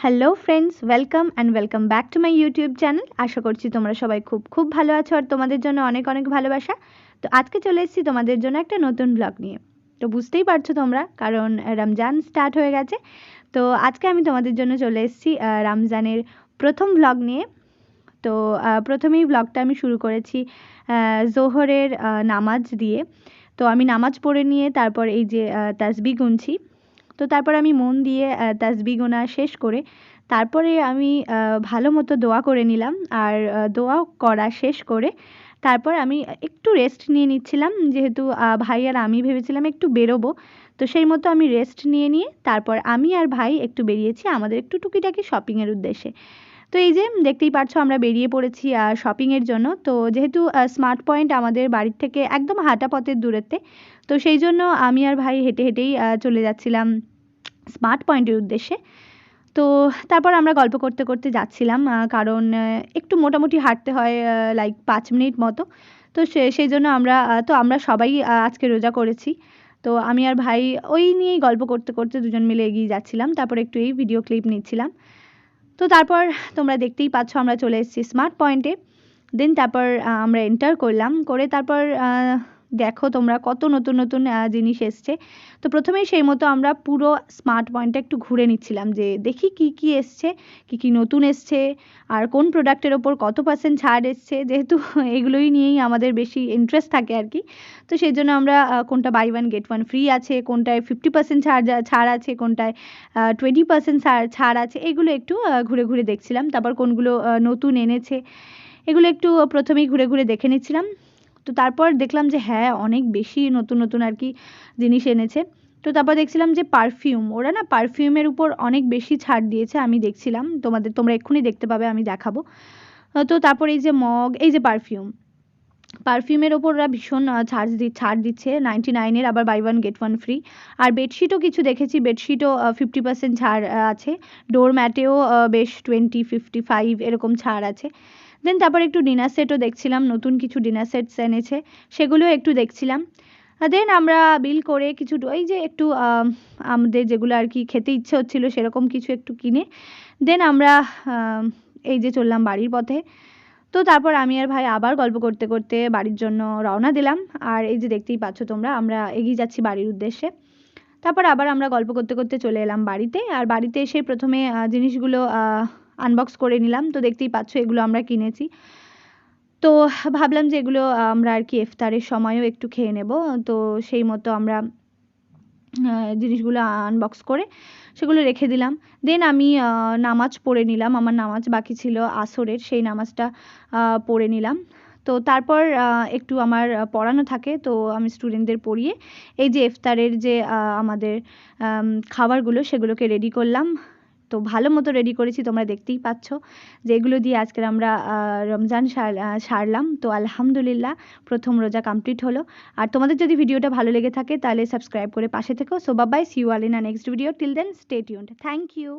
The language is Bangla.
Hello friends, welcome back to my YouTube channel. আশা করছি তোমরা সবাই খুব খুব ভালো আছো আর তোমাদের জন্য অনেক অনেক ভালোবাসা। তো আজকে চলে এসেছি তোমাদের জন্য একটা নতুন ব্লগ নিয়ে। তো বুঝতেই পারছো তোমরা, কারণ রমজান স্টার্ট হয়ে গেছে। তো আজকে আমি তোমাদের জন্য চলে এসেছি রমজানের প্রথম ব্লগ নিয়ে। তো প্রথমেই ব্লগটা আমি শুরু করেছি জোহরের নামাজ দিয়ে। তো আমি নামাজ পড়ে নিয়ে তারপর এই যে তাসবিহ গুনছি। তো তারপর আমি মন দিয়ে তাসবিহ গোনা শেষ করে তারপরে আমি ভালো মতো দোয়া করে নিলাম। আর দোয়া করা শেষ করে তারপর আমি একটু রেস্ট নিয়ে নিচ্ছিলাম, যেহেতু ভাই আর আমি ভেবেছিলাম একটু বেরোবো। তো সেই মতো আমি রেস্ট নিয়ে তারপর আমি আর ভাই একটু বেরিয়েছি আমাদের একটু টুকিটাকি শপিংয়ের উদ্দেশ্যে। তো এই যে দেখতেই পাচ্ছ আমরা বেরিয়ে পড়েছি শপিংয়ের জন্য। তো যেহেতু স্মার্ট পয়েন্ট আমাদের বাড়ির থেকে একদম হাঁটা পথের দূরত্বে, তো সেই জন্য আমি আর ভাই হেঁটে হেঁটেই চলে যাচ্ছিলাম স্মার্ট পয়েন্টের উদ্দেশ্যে। তো তারপর আমরা গল্প করতে করতে যাচ্ছিলাম, কারণ একটু মোটামুটি হাঁটতে হয় লাইক 5 মিনিট মতো। তো সেই জন্য আমরা সবাই আজকে রোজা করেছি। তো আমি আর ভাই ওই নিয়েই গল্প করতে করতে দুজন মিলে এগিয়ে যাচ্ছিলাম, তারপর একটু এই ভিডিও ক্লিপ নিচ্ছিলাম। তো তারপর তোমরা দেখতেই পাচ্ছ আমরা চলে এসেছি স্মার্ট পয়েন্টে। দেন তারপর আমরা এন্টার করলাম, করে তারপর দেখো তোমরা কত নতুন নতুন জিনিস এসছে। তো প্রথমেই সেই মতো আমরা পুরো স্মার্ট পয়েন্টটা একটু ঘুরে নিচ্ছিলাম, যে দেখি কি কি এসছে, কি কি নতুন এসছে, আর কোন প্রোডাক্টের ওপর কত % ছাড় এসছে। যেহেতু এগুলোই নিয়েই আমাদের বেশি ইন্টারেস্ট থাকে আর কি। তো সেই জন্য আমরা কোনটা buy one get one free আছে, কোনটায় 50% ছাড় আছে, কোনটায় 20% ছাড় আছে, এগুলো একটু ঘুরে ঘুরে দেখছিলাম। তারপর কোনগুলো নতুন এনেছে এগুলো একটু প্রথমেই ঘুরে ঘুরে দেখে নিচ্ছিলাম। তো তারপর দেখলাম যে হ্যাঁ, অনেক বেশি নতুন নতুন আর কি জিনিস এনেছে। তো তারপর দেখছিলাম যে পারফিউম, ওরা না পারফিউমের উপর অনেক বেশি ছাড় দিয়েছে, আমি দেখছিলাম। তোমরা এক্ষুনি দেখতে পাবে, আমি দেখাবো। তো তারপর এই যে মগ, এই যে পারফিউমের ওপর ওরা ভীষণ ছাড় দিচ্ছে 99-এর, আবার buy one get one free. আর বেডশিটও কিছু দেখেছি, বেডশিটও 50% ছাড় আছে। ডোর ম্যাটেও বেশ 20-55 এরকম ছাড় আছে। দেন তারপর একটু ডিনার সেটও দেখছিলাম, নতুন কিছু ডিনার সেটস এনেছে, সেগুলোও একটু দেখছিলাম। দেন আমরা বিল করে কিছু এই যে একটু আমাদের যেগুলো আর কি খেতে ইচ্ছে হচ্ছিলো সেরকম কিছু একটু কিনে দেন আমরা এই যে চললাম বাড়ির পথে। তো তারপর আমি আর ভাই আবার গল্প করতে করতে বাড়ির জন্য রওনা দিলাম। আর এই যে দেখতেই পাচ্ছ তোমরা, আমরা এগিয়ে যাচ্ছি বাড়ির উদ্দেশ্যে। তারপর আবার আমরা গল্প করতে করতে চলে এলাম বাড়িতে। আর বাড়িতে এসে প্রথমে জিনিসগুলো আনবক্স করে নিলাম। তো দেখতেই পাচ্ছ এগুলো আমরা কিনেছি। তো ভাবলাম যে এগুলো আমরা আর কি ইফতারের সময়ও একটু খেয়ে নেব। তো সেই মতো আমরা জিনিসগুলো আনবক্স করে সেগুলো রেখে দিলাম। দেন আমি নামাজ পড়ে নিলাম, আমার নামাজ বাকি ছিল আসরের, সেই নামাজটা পড়ে নিলাম। তো তারপর একটু আমার পড়ানো থাকে, তো আমি স্টুডেন্টদের পড়িয়ে এই যে ইফতারের যে আমাদের খাবারগুলো সেগুলোকে রেডি করলাম। তো ভালো মতো রেডি করেছি, তোমরা দেখতেই পাচ্ছ যে এগুলো দিয়ে আজকের আমরা রমজান সারলাম। তো আলহামদুলিল্লাহ প্রথম রোজা কমপ্লিট হলো। আর তোমাদের যদি ভিডিওটা ভালো লেগে থাকে তাহলে সাবস্ক্রাইব করে পাশে থেকো। So bye, see you all in a next video. Till then stay tuned. Thank you.